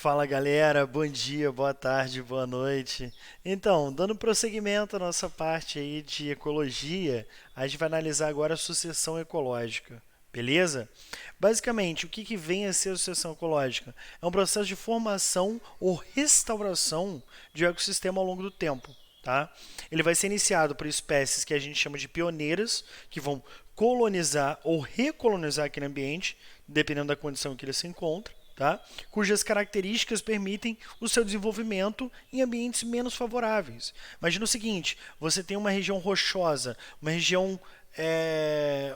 Fala galera, bom dia, boa tarde, boa noite. Então, dando prosseguimento à nossa parte aí de ecologia, a gente vai analisar agora a sucessão ecológica, beleza? Basicamente, o que vem a ser a sucessão ecológica? É um processo de formação ou restauração de um ecossistema ao longo do tempo. Tá? Ele vai ser iniciado por espécies que a gente chama de pioneiras, que vão colonizar ou recolonizar aquele ambiente, dependendo da condição em que ele se encontra, tá? Cujas características permitem o seu desenvolvimento em ambientes menos favoráveis. Imagina o seguinte: você tem uma região rochosa, uma região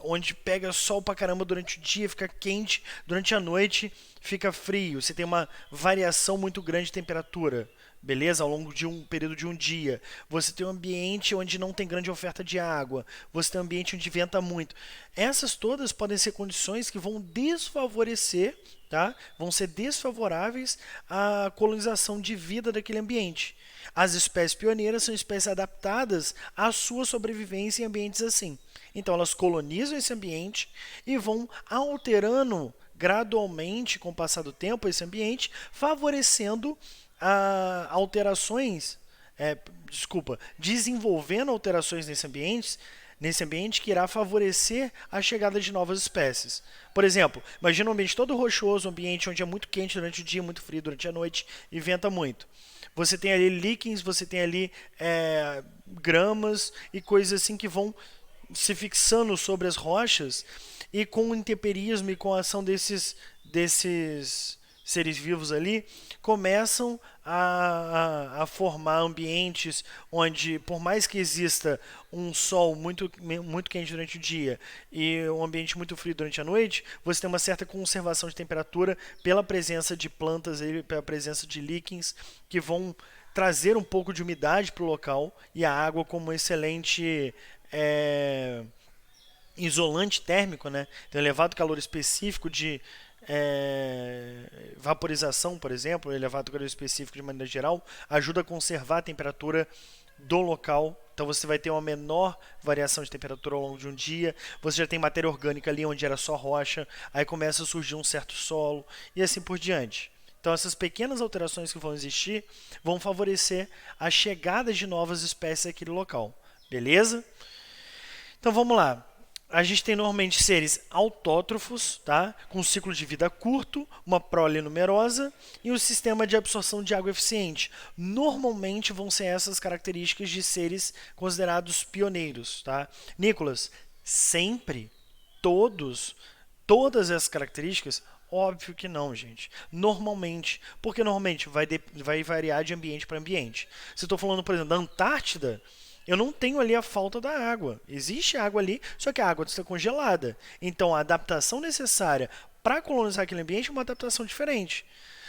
onde pega sol pra caramba durante o dia, fica quente, durante a noite fica frio. Você tem uma variação muito grande de temperatura. Beleza? Ao longo de um período de um dia. Você tem um ambiente onde não tem grande oferta de água. Você tem um ambiente onde venta muito. Essas todas podem ser condições que vão desfavorecer, tá? Vão ser desfavoráveis à colonização de vida daquele ambiente. As espécies pioneiras são espécies adaptadas à sua sobrevivência em ambientes assim. Então elas colonizam esse ambiente e vão alterando gradualmente, com o passar do tempo, esse ambiente, favorecendo alterações, desculpa, desenvolvendo alterações nesse ambiente que irá favorecer a chegada de novas espécies. Por exemplo, imagina um ambiente todo rochoso, um ambiente onde é muito quente durante o dia, muito frio durante a noite e venta muito. Você tem ali líquens, você tem ali gramas e coisas assim que vão se fixando sobre as rochas e com o intemperismo e com a ação desses seres vivos ali, começam a formar ambientes onde, por mais que exista um sol muito quente durante o dia e um ambiente muito frio durante a noite, você tem uma certa conservação de temperatura pela presença de plantas, pela presença de líquens que vão trazer um pouco de umidade para o local e a água como um excelente isolante térmico, né? Tem um elevado calor específico de vaporização, por exemplo, elevado calor específico de maneira geral, ajuda a conservar a temperatura do local. Então você vai ter uma menor variação de temperatura ao longo de um dia. Você já tem matéria orgânica ali onde era só rocha, aí começa a surgir um certo solo e assim por diante. Então essas pequenas alterações que vão existir vão favorecer a chegada de novas espécies àquele local. Beleza? Então vamos lá. A gente tem normalmente seres autótrofos, tá? Com um ciclo de vida curto, uma prole numerosa e um sistema de absorção de água eficiente. Normalmente vão ser essas características de seres considerados pioneiros, tá? Nicolas, sempre, todos, todas essas características? Óbvio que não, gente. Normalmente. Porque normalmente vai variar de ambiente para ambiente. Se eu estou falando, por exemplo, da Antártida, eu não tenho ali a falta da água. Existe água ali, só que a água está congelada. Então a adaptação necessária para colonizar aquele ambiente é uma adaptação diferente.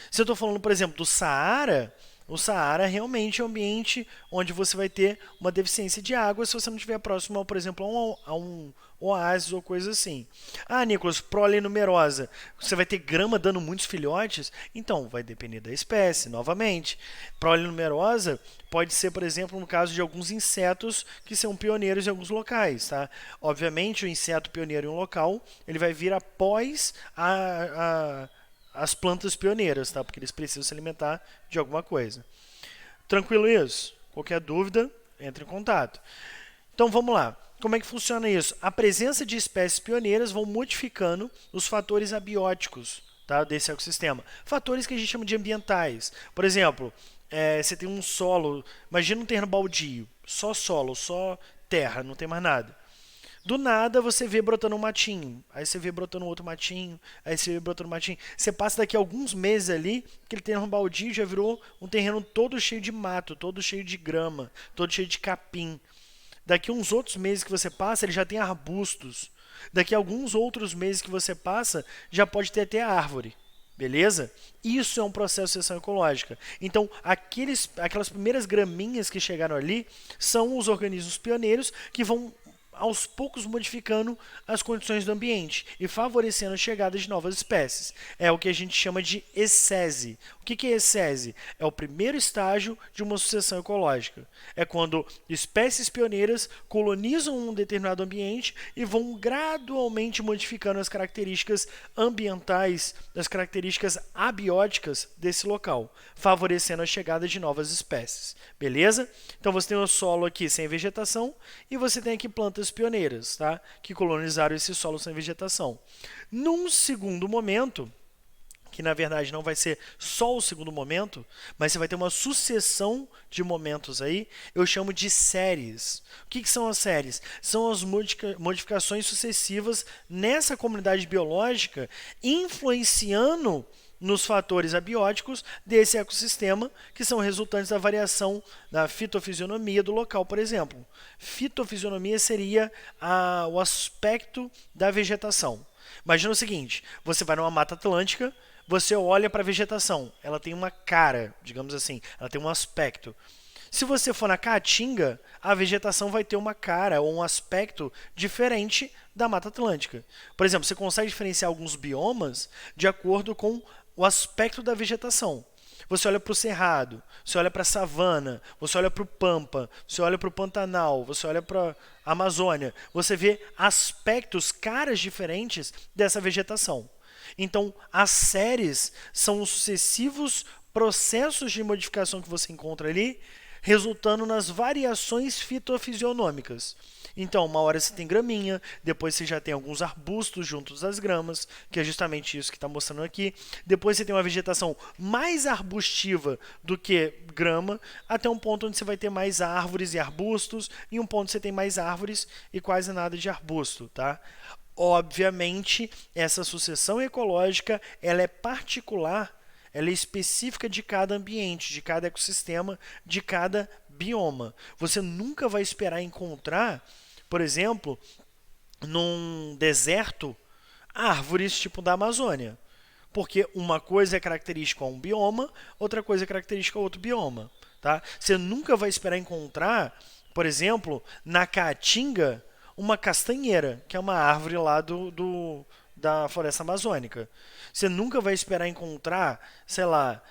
Se eu estou falando, por exemplo, do Saara, o Saara realmente é um ambiente onde você vai ter uma deficiência de água se você não estiver próximo, por exemplo, a um oásis ou coisa assim. Ah, Nicolas, prole numerosa. Você vai ter grama dando muitos filhotes? Então, vai depender da espécie, novamente. Prole numerosa pode ser, por exemplo, no caso de alguns insetos que são pioneiros em alguns locais. Tá? Obviamente, o inseto pioneiro em um local, ele vai vir após as plantas pioneiras, tá? Porque eles precisam se alimentar de alguma coisa. Tranquilo isso? Qualquer dúvida, entre em contato. Então vamos lá. Como é que funciona isso? A presença de espécies pioneiras vão modificando os fatores abióticos, tá, desse ecossistema. Fatores que a gente chama de ambientais. Por exemplo, você tem um solo, imagina um terreno baldio, só solo, só terra, não tem mais nada. Do nada você vê brotando um matinho, aí você vê brotando outro matinho, aí você vê brotando um matinho. Você passa daqui a alguns meses ali, aquele terreno baldio já virou um terreno todo cheio de mato, todo cheio de grama, todo cheio de capim. Daqui a uns outros meses que você passa, ele já tem arbustos. Daqui a alguns outros meses que você passa, já pode ter até árvore. Beleza? Isso é um processo de sucessão ecológica. Então, aquelas primeiras graminhas que chegaram ali são os organismos pioneiros que vão aos poucos modificando as condições do ambiente e favorecendo a chegada de novas espécies. É o que a gente chama de ecese. O que é ecese? É o primeiro estágio de uma sucessão ecológica. É quando espécies pioneiras colonizam um determinado ambiente e vão gradualmente modificando as características ambientais, as características abióticas desse local, favorecendo a chegada de novas espécies. Beleza? Então você tem o solo aqui sem vegetação e você tem aqui plantas pioneiras, tá? Que colonizaram esse solo sem vegetação. Num segundo momento, que na verdade não vai ser só o segundo momento, mas você vai ter uma sucessão de momentos aí, eu chamo de séries. O que são as séries? São as modificações sucessivas nessa comunidade biológica, influenciando nos fatores abióticos desse ecossistema, que são resultantes da variação da fitofisionomia do local, por exemplo. Fitofisionomia seria o aspecto da vegetação. Imagina o seguinte, você vai numa mata atlântica, você olha para a vegetação, ela tem uma cara, digamos assim, ela tem um aspecto. Se você for na Caatinga, a vegetação vai ter uma cara ou um aspecto diferente da Mata Atlântica. Por exemplo, você consegue diferenciar alguns biomas de acordo com o aspecto da vegetação. Você olha para o cerrado, você olha para a savana, você olha para o pampa, você olha para o Pantanal, você olha para a Amazônia, você vê aspectos, caras diferentes dessa vegetação. Então, as séries são os sucessivos processos de modificação que você encontra ali, resultando nas variações fitofisionômicas. Então, uma hora você tem graminha, depois você já tem alguns arbustos juntos às gramas, que é justamente isso que está mostrando aqui. Depois você tem uma vegetação mais arbustiva do que grama, até um ponto onde você vai ter mais árvores e arbustos, e um ponto onde você tem mais árvores e quase nada de arbusto, tá? Obviamente, essa sucessão ecológica ela é particular, ela é específica de cada ambiente, de cada ecossistema, de cada bioma. Você nunca vai esperar encontrar, por exemplo, num deserto, árvores tipo da Amazônia. Porque uma coisa é característica a um bioma, outra coisa é característica a outro bioma. Tá? Você nunca vai esperar encontrar, por exemplo, na Caatinga, uma castanheira, que é uma árvore lá da floresta amazônica. Você nunca vai esperar encontrar, sei lá,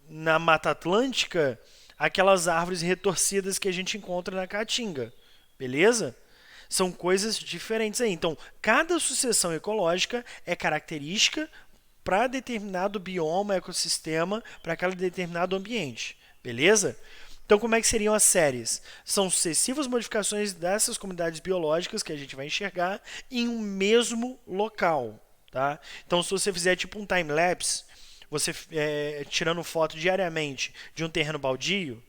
na Mata Atlântica, aquelas árvores retorcidas que a gente encontra na Caatinga. Beleza? São coisas diferentes aí. Então, cada sucessão ecológica é característica para determinado bioma, ecossistema, para aquele determinado ambiente. Beleza? Então, como é que seriam as séries? São sucessivas modificações dessas comunidades biológicas que a gente vai enxergar em um mesmo local. Tá? Então, se você fizer tipo um time-lapse, você tirando foto diariamente de um terreno baldio,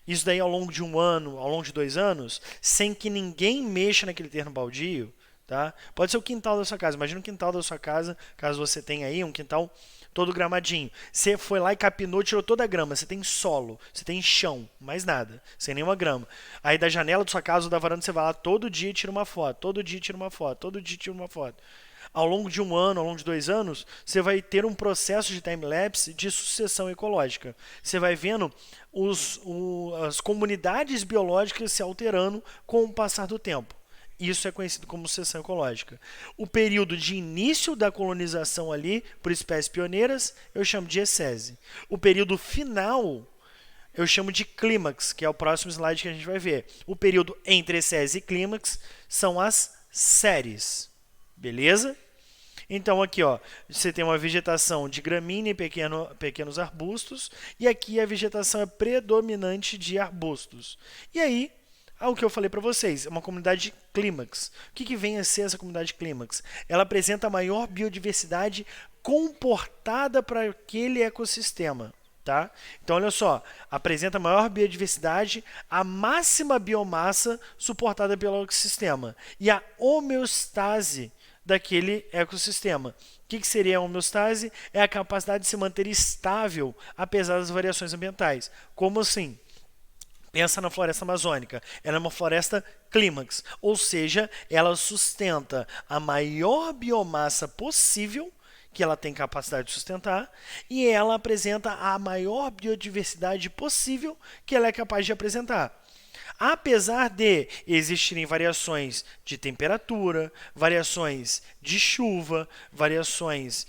isso daí ao longo de um ano, ao longo de 2 anos, sem que ninguém mexa naquele terreno baldio, tá? Pode ser o quintal da sua casa. Imagina o quintal da sua casa, caso você tenha aí um quintal todo gramadinho. Você foi lá e capinou, tirou toda a grama. Você tem solo, você tem chão, mais nada, sem nenhuma grama. Aí da janela da sua casa ou da varanda você vai lá todo dia e tira uma foto, todo dia tira uma foto, todo dia tira uma foto. Ao longo de um ano, ao longo de 2 anos, você vai ter um processo de time-lapse de sucessão ecológica. Você vai vendo as comunidades biológicas se alterando com o passar do tempo. Isso é conhecido como sucessão ecológica. O período de início da colonização ali, por espécies pioneiras, eu chamo de ecese. O período final, eu chamo de clímax, que é o próximo slide que a gente vai ver. O período entre ecese e clímax são as séries. Beleza? Então aqui ó, você tem uma vegetação de gramínea e pequenos arbustos, e aqui a vegetação é predominante de arbustos. E aí, o que eu falei para vocês, é uma comunidade clímax. O que vem a ser essa comunidade clímax? Ela apresenta a maior biodiversidade comportada para aquele ecossistema. Tá? Então, olha só, apresenta a maior biodiversidade, a máxima biomassa suportada pelo ecossistema e a homeostase daquele ecossistema. O que seria a homeostase? É a capacidade de se manter estável apesar das variações ambientais. Como assim? Pensa na floresta amazônica. Ela é uma floresta clímax, ou seja, ela sustenta a maior biomassa possível que ela tem capacidade de sustentar, e ela apresenta a maior biodiversidade possível que ela é capaz de apresentar. Apesar de existirem variações de temperatura, variações de chuva, variações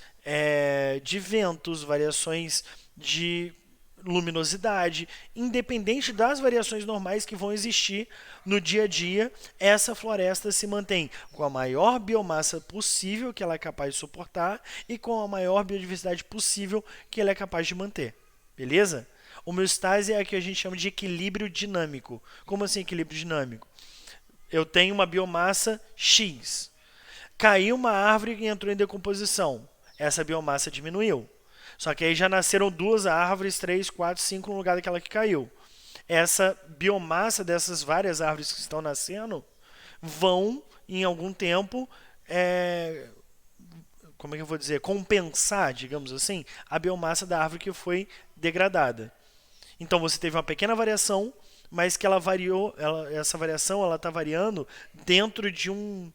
de ventos, variações de luminosidade, independente das variações normais que vão existir no dia a dia, essa floresta se mantém com a maior biomassa possível que ela é capaz de suportar e com a maior biodiversidade possível que ela é capaz de manter. Beleza? Homeostase é a que a gente chama de equilíbrio dinâmico. Como assim equilíbrio dinâmico? Eu tenho uma biomassa X. Caiu uma árvore e entrou em decomposição. Essa biomassa diminuiu. Só que aí já nasceram 2 árvores, 3, 4, 5 no lugar daquela que caiu. Essa biomassa dessas várias árvores que estão nascendo vão, em algum tempo, como é que eu vou dizer, compensar, digamos assim, a biomassa da árvore que foi degradada. Então você teve uma pequena variação, mas que ela variou, essa variação ela está variando dentro de um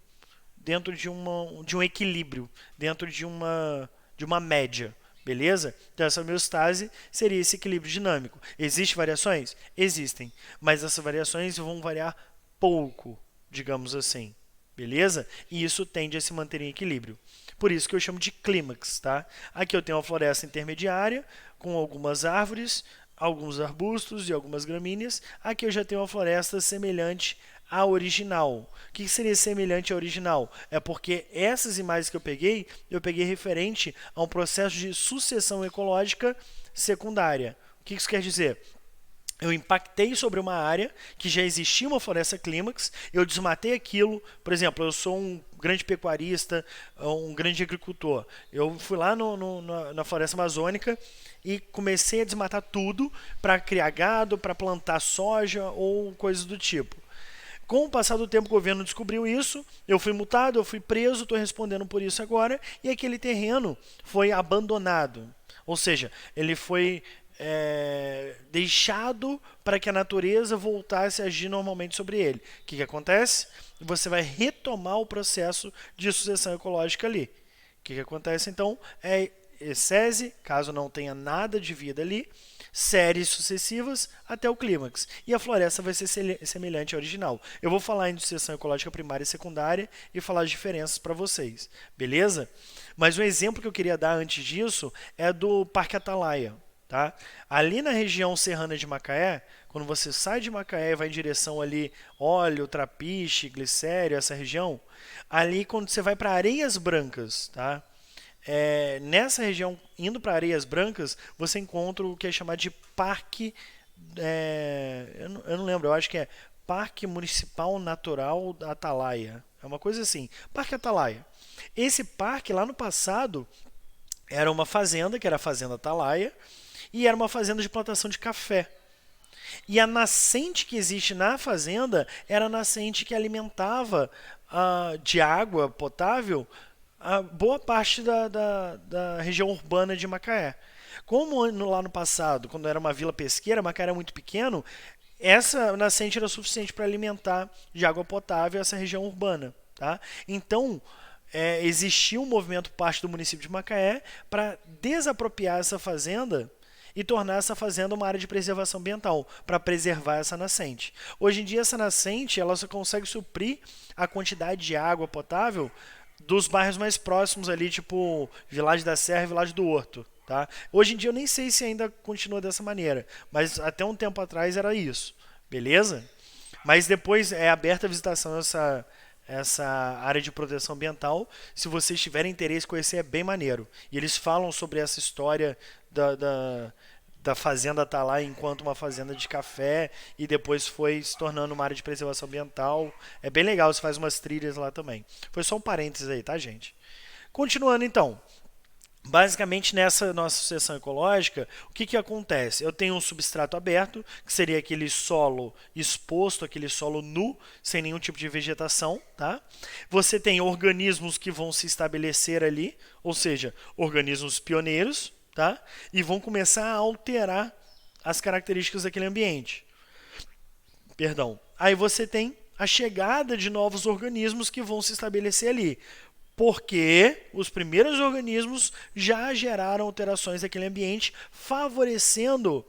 equilíbrio, dentro de uma média. Beleza? Então essa homeostase seria esse equilíbrio dinâmico. Existem variações? Existem. Mas essas variações vão variar pouco, digamos assim. Beleza? E isso tende a se manter em equilíbrio. Por isso que eu chamo de clímax, tá? Aqui eu tenho uma floresta intermediária com algumas árvores, alguns arbustos e algumas gramíneas. Aqui eu já tenho uma floresta semelhante à original. O que seria semelhante à original? É porque essas imagens que eu peguei referente a um processo de sucessão ecológica secundária. O que isso quer dizer? Eu impactei sobre uma área que já existia uma floresta clímax, eu desmatei aquilo. Por exemplo, eu sou um grande pecuarista, um grande agricultor. Eu fui lá na floresta amazônica e comecei a desmatar tudo para criar gado, para plantar soja ou coisas do tipo. Com o passar do tempo, o governo descobriu isso, eu fui multado, eu fui preso, estou respondendo por isso agora, e aquele terreno foi abandonado. Ou seja, ele foi deixado para que a natureza voltasse a agir normalmente sobre ele. O que acontece? Você vai retomar o processo de sucessão ecológica ali. O que acontece então é ecese, caso não tenha nada de vida ali, séries sucessivas até o clímax. E a floresta vai ser semelhante à original. Eu vou falar em sucessão ecológica primária e secundária e falar as diferenças para vocês. Beleza? Mas um exemplo que eu queria dar antes disso é do Parque Atalaia. Tá? Ali na região serrana de Macaé, quando você sai de Macaé e vai em direção ali, Óleo, Trapiche, Glicério, essa região, ali quando você vai para Areias Brancas, tá? Nessa região, indo para Areias Brancas, você encontra o que é chamado de Parque, eu não lembro, eu acho que é Parque Municipal Natural da Atalaia, é uma coisa assim, Parque Atalaia. Esse parque lá no passado era uma fazenda, que era a Fazenda Atalaia, e era uma fazenda de plantação de café. E a nascente que existe na fazenda era a nascente que alimentava de água potável a boa parte da região urbana de Macaé. Como lá no passado, quando era uma vila pesqueira, Macaé era muito pequeno, essa nascente era suficiente para alimentar de água potável essa região urbana. Tá? Então, existia um movimento parte do município de Macaé para desapropriar essa fazenda e tornar essa fazenda uma área de preservação ambiental, para preservar essa nascente. Hoje em dia, essa nascente ela só consegue suprir a quantidade de água potável dos bairros mais próximos ali, tipo Vilagem da Serra e Vilagem do Horto. Tá? Hoje em dia eu nem sei se ainda continua dessa maneira, mas até um tempo atrás era isso. Beleza? Mas depois é aberta a visitação essa área de proteção ambiental. Se vocês tiverem interesse em conhecer, é bem maneiro. E eles falam sobre essa história da fazenda Atalaia enquanto uma fazenda de café e depois foi se tornando uma área de preservação ambiental. É bem legal, você faz umas trilhas lá também. Foi só um parênteses aí, tá, gente? Continuando então. Basicamente, nessa nossa sucessão ecológica, o que acontece? Eu tenho um substrato aberto, que seria aquele solo exposto, aquele solo nu, sem nenhum tipo de vegetação. Tá? Você tem organismos que vão se estabelecer ali, ou seja, organismos pioneiros, tá? E vão começar a alterar as características daquele ambiente. Perdão. Aí você tem a chegada de novos organismos que vão se estabelecer ali. porque os primeiros organismos já geraram alterações naquele ambiente, favorecendo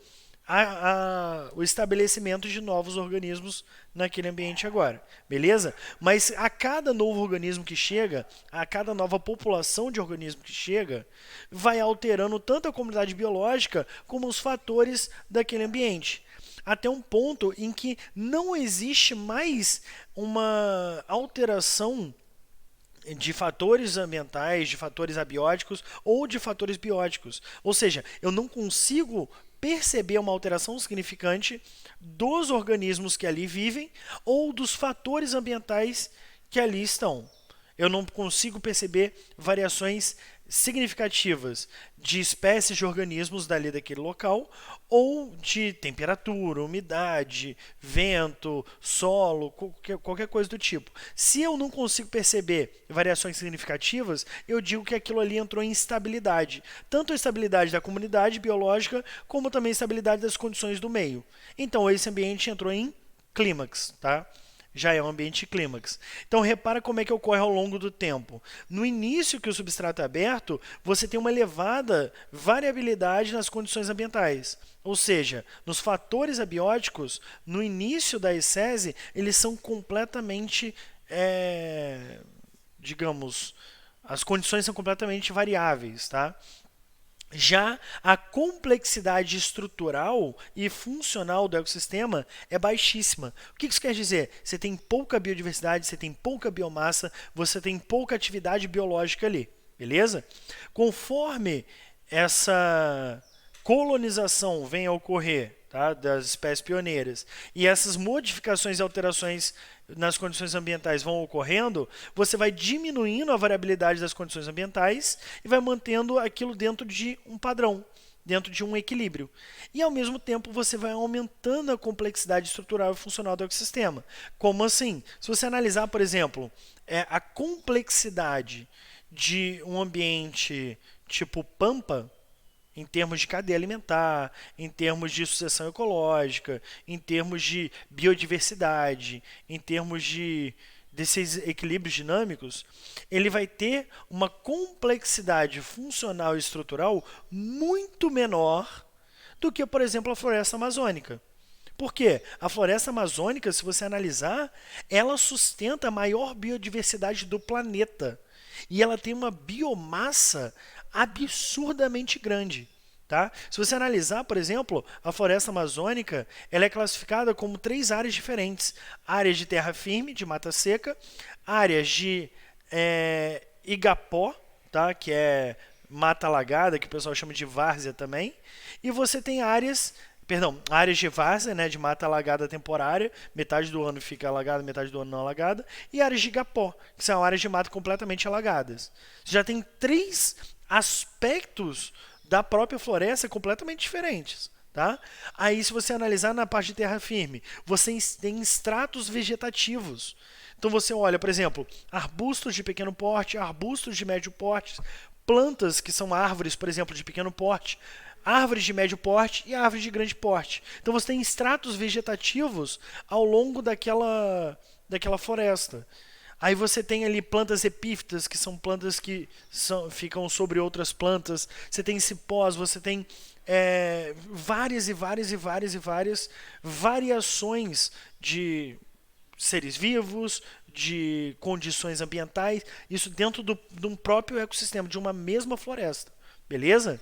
o estabelecimento de novos organismos naquele ambiente agora, beleza? Mas a cada novo organismo que chega, a cada nova população de organismo que chega, vai alterando tanto a comunidade biológica como os fatores daquele ambiente. Até um ponto em que não existe mais uma alteração de fatores ambientais, de fatores abióticos ou de fatores bióticos. Ou seja, eu não consigo perceber uma alteração significante dos organismos que ali vivem ou dos fatores ambientais que ali estão. Eu não consigo perceber variações significativas de espécies de organismos dali daquele local ou de temperatura, umidade, vento, solo, qualquer coisa do tipo. Se eu não consigo perceber variações significativas, eu digo que aquilo ali entrou em instabilidade. Tanto a estabilidade da comunidade biológica, como também a estabilidade das condições do meio. Então, esse ambiente entrou em clímax, tá? Já é um ambiente clímax. Então, repara como é que ocorre ao longo do tempo. No início que o substrato é aberto, você tem uma elevada variabilidade nas condições ambientais. Ou seja, nos fatores abióticos, no início da ecese, eles são completamente, digamos, as condições são completamente variáveis, tá? Já a complexidade estrutural e funcional do ecossistema é baixíssima. O que isso quer dizer? Você tem pouca biodiversidade, você tem pouca biomassa, você tem pouca atividade biológica ali, beleza? Conforme essa colonização vem a ocorrer, tá, das espécies pioneiras, e essas modificações e alterações nas condições ambientais vão ocorrendo, você vai diminuindo a variabilidade das condições ambientais e vai mantendo aquilo dentro de um padrão, dentro de um equilíbrio. E, ao mesmo tempo, você vai aumentando a complexidade estrutural e funcional do ecossistema. Como assim? Se você analisar, por exemplo, a complexidade de um ambiente tipo pampa, em termos de cadeia alimentar, em termos de sucessão ecológica, em termos de biodiversidade, em termos desses equilíbrios dinâmicos, ele vai ter uma complexidade funcional e estrutural muito menor do que, por exemplo, a floresta amazônica. Por quê? A floresta amazônica, se você analisar, ela sustenta a maior biodiversidade do planeta. E ela tem uma biomassa absurdamente grande. Tá? Se você analisar, por exemplo, a floresta amazônica, ela é classificada como 3 áreas diferentes. Áreas de terra firme, de mata seca, áreas de igapó, tá? Que é mata alagada, que o pessoal chama de várzea também, e você tem áreas de várzea, né, de mata alagada temporária, metade do ano fica alagada, metade do ano não alagada, e áreas de igapó, que são áreas de mata completamente alagadas. Você já tem 3 aspectos da própria floresta completamente diferentes. Tá? Aí, se você analisar na parte de terra firme, você tem estratos vegetativos. Então, você olha, por exemplo, arbustos de pequeno porte, arbustos de médio porte, plantas que são árvores, por exemplo, de pequeno porte, árvores de médio porte e árvores de grande porte. Então, você tem estratos vegetativos ao longo daquela floresta. Aí você tem ali plantas epífitas, que são plantas que ficam sobre outras plantas. Você tem cipós, você tem várias variações de seres vivos, de condições ambientais, isso dentro de um próprio ecossistema, de uma mesma floresta. Beleza?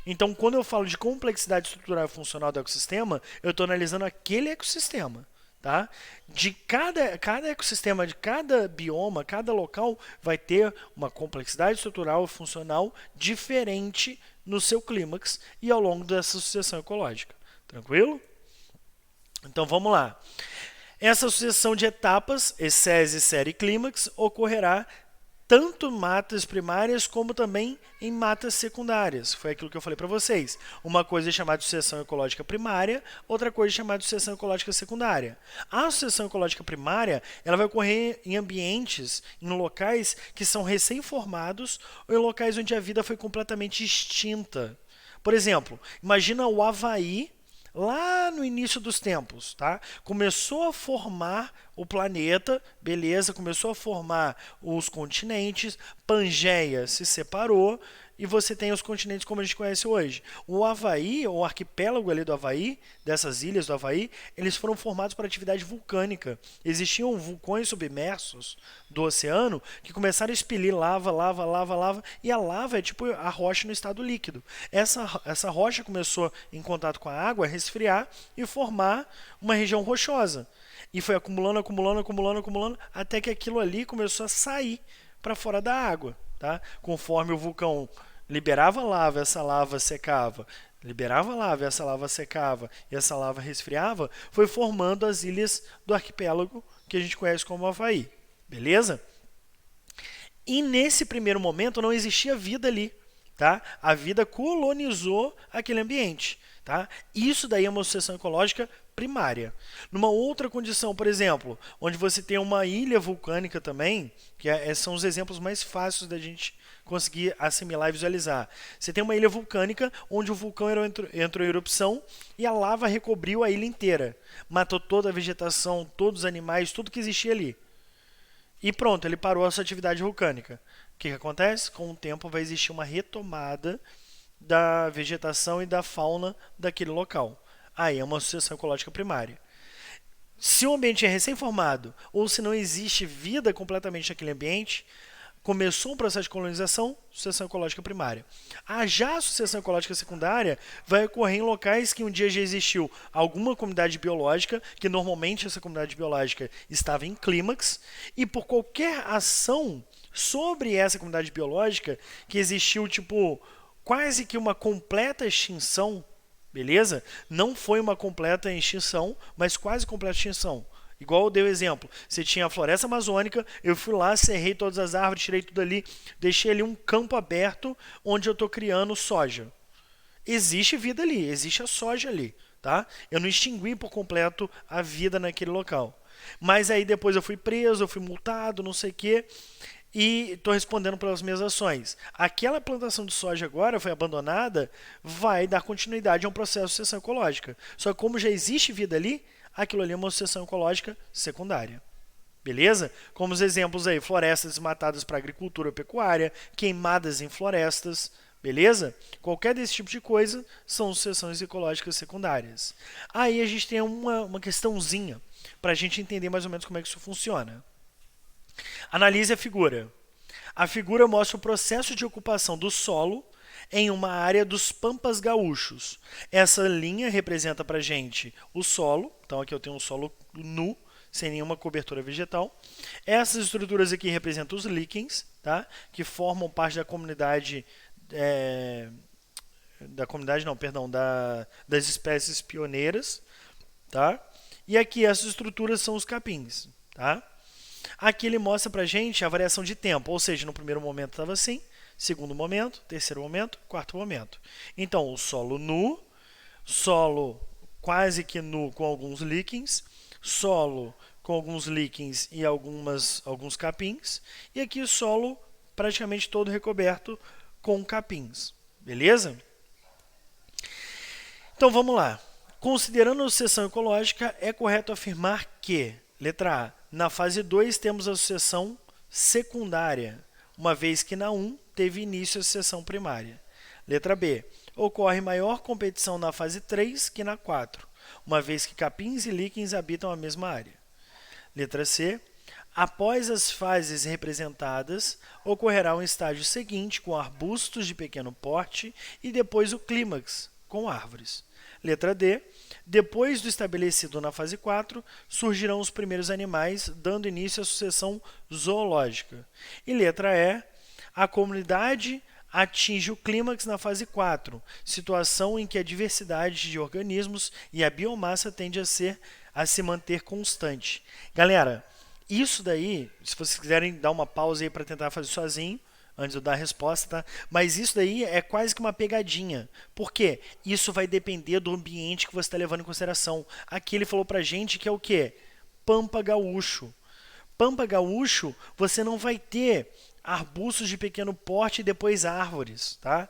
Então, quando eu falo de complexidade estrutural e funcional do ecossistema, eu estou analisando aquele ecossistema. Tá? De cada ecossistema, de cada bioma, cada local vai ter uma complexidade estrutural e funcional diferente no seu clímax e ao longo dessa sucessão ecológica. Tranquilo? Então vamos lá. Essa sucessão de etapas, ecese, série e clímax, ocorrerá tanto em matas primárias como também em matas secundárias. Foi aquilo que eu falei para vocês. Uma coisa é chamada de sucessão ecológica primária, outra coisa é chamada de sucessão ecológica secundária. A sucessão ecológica primária ela vai ocorrer em ambientes, em locais que são recém-formados ou em locais onde a vida foi completamente extinta. Por exemplo, imagina o Havaí, lá no início dos tempos, tá? Começou a formar o planeta, beleza, começou a formar os continentes, Pangeia se separou e você tem os continentes como a gente conhece hoje. O Havaí, o arquipélago ali do Havaí, dessas ilhas do Havaí, eles foram formados por atividade vulcânica. Existiam vulcões submersos do oceano que começaram a expelir lava, lava, lava, lava, e a lava é tipo a rocha no estado líquido. Essa rocha começou em contato com a água a resfriar e formar uma região rochosa. E foi acumulando, acumulando, acumulando, acumulando, até que aquilo ali começou a sair para fora da água. Tá? Conforme o vulcão liberava lava, essa lava secava, liberava lava, essa lava secava e essa lava resfriava, foi formando as ilhas do arquipélago que a gente conhece como Havaí. Beleza? E nesse primeiro momento não existia vida ali. Tá? A vida colonizou aquele ambiente. Tá? Isso daí é uma sucessão ecológica primária. Numa outra condição, por exemplo, onde você tem uma ilha vulcânica também, que são os exemplos mais fáceis da gente conseguir assimilar e visualizar. Você tem uma ilha vulcânica onde o vulcão entrou em erupção e a lava recobriu a ilha inteira. Matou toda a vegetação, todos os animais, tudo que existia ali. E pronto, ele parou a sua atividade vulcânica. O que acontece? Com o tempo vai existir uma retomada da vegetação e da fauna daquele local. Aí é uma sucessão ecológica primária. Se o ambiente é recém-formado ou se não existe vida completamente naquele ambiente, começou um processo de colonização, sucessão ecológica primária. Já a sucessão ecológica secundária vai ocorrer em locais que um dia já existiu alguma comunidade biológica, que normalmente essa comunidade biológica estava em clímax, e por qualquer ação sobre essa comunidade biológica, que existiu tipo quase que uma completa extinção, beleza? Não foi uma completa extinção, mas quase completa extinção. Igual eu dei o exemplo, você tinha a floresta amazônica, eu fui lá, serrei todas as árvores, tirei tudo ali, deixei ali um campo aberto onde eu estou criando soja. Existe vida ali, existe a soja ali, tá? Eu não extingui por completo a vida naquele local. Mas aí depois eu fui preso, eu fui multado, não sei o quê, e estou respondendo pelas minhas ações. Aquela plantação de soja agora foi abandonada, vai dar continuidade a um processo de sucessão ecológica. Só que como já existe vida ali, aquilo ali é uma sucessão ecológica secundária. Beleza? Como os exemplos aí, florestas desmatadas para agricultura ou pecuária, queimadas em florestas, beleza? Qualquer desse tipo de coisa são sucessões ecológicas secundárias. Aí a gente tem uma questãozinha para a gente entender mais ou menos como é que isso funciona. Analise a figura. A figura mostra o processo de ocupação do solo em uma área dos Pampas Gaúchos. Essa linha representa para a gente o solo. Então aqui eu tenho um solo nu, sem nenhuma cobertura vegetal. Essas estruturas aqui representam os líquens, tá? Que formam parte da comunidade, das espécies pioneiras, tá? E aqui essas estruturas são os capins, tá? Aqui ele mostra para a gente a variação de tempo, ou seja, no primeiro momento estava assim, segundo momento, terceiro momento, quarto momento. Então, o solo nu, solo quase que nu com alguns líquens, solo com alguns líquens e alguns capins, e aqui o solo praticamente todo recoberto com capins. Beleza? Então, vamos lá. Considerando a sucessão ecológica, é correto afirmar que, letra A, na fase 2 temos a sucessão secundária, uma vez que na 1 teve início a sucessão primária. Letra B, ocorre maior competição na fase 3 que na 4, uma vez que capins e líquens habitam a mesma área. Letra C, após as fases representadas, ocorrerá um estágio seguinte com arbustos de pequeno porte e depois o clímax, com árvores. Letra D, depois do estabelecido na fase 4, surgirão os primeiros animais, dando início à sucessão zoológica. E letra E, a comunidade atinge o clímax na fase 4, situação em que a diversidade de organismos e a biomassa tende a se manter constante. Galera, isso daí, se vocês quiserem dar uma pausa aí para tentar fazer sozinho, antes de eu dar a resposta, tá? Mas isso daí é quase que uma pegadinha. Por quê? Isso vai depender do ambiente que você está levando em consideração. Aqui ele falou pra gente que é o quê? Pampa Gaúcho. Pampa Gaúcho, você não vai ter arbustos de pequeno porte e depois árvores, tá?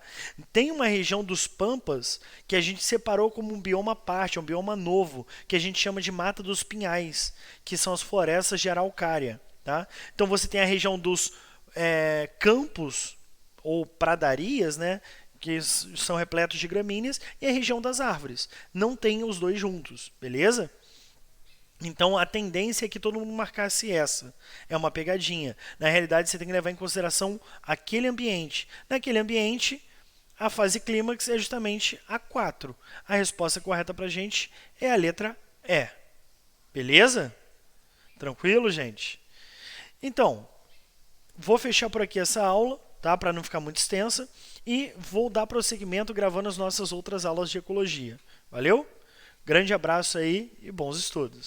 Tem uma região dos pampas que a gente separou como um bioma à parte, um bioma novo, que a gente chama de Mata dos Pinhais, que são as florestas de araucária, tá? Então você tem a região dos campos ou pradarias, né? Que são repletos de gramíneas, e a região das árvores. Não tem os dois juntos, beleza? Então a tendência é que todo mundo marcasse essa. É uma pegadinha. Na realidade, você tem que levar em consideração aquele ambiente. Naquele ambiente, a fase clímax é justamente a 4. A resposta correta para a gente é a letra E. Beleza? Tranquilo, gente? Então, vou fechar por aqui essa aula, tá? Para não ficar muito extensa. E vou dar prosseguimento gravando as nossas outras aulas de ecologia. Valeu? Grande abraço aí e bons estudos.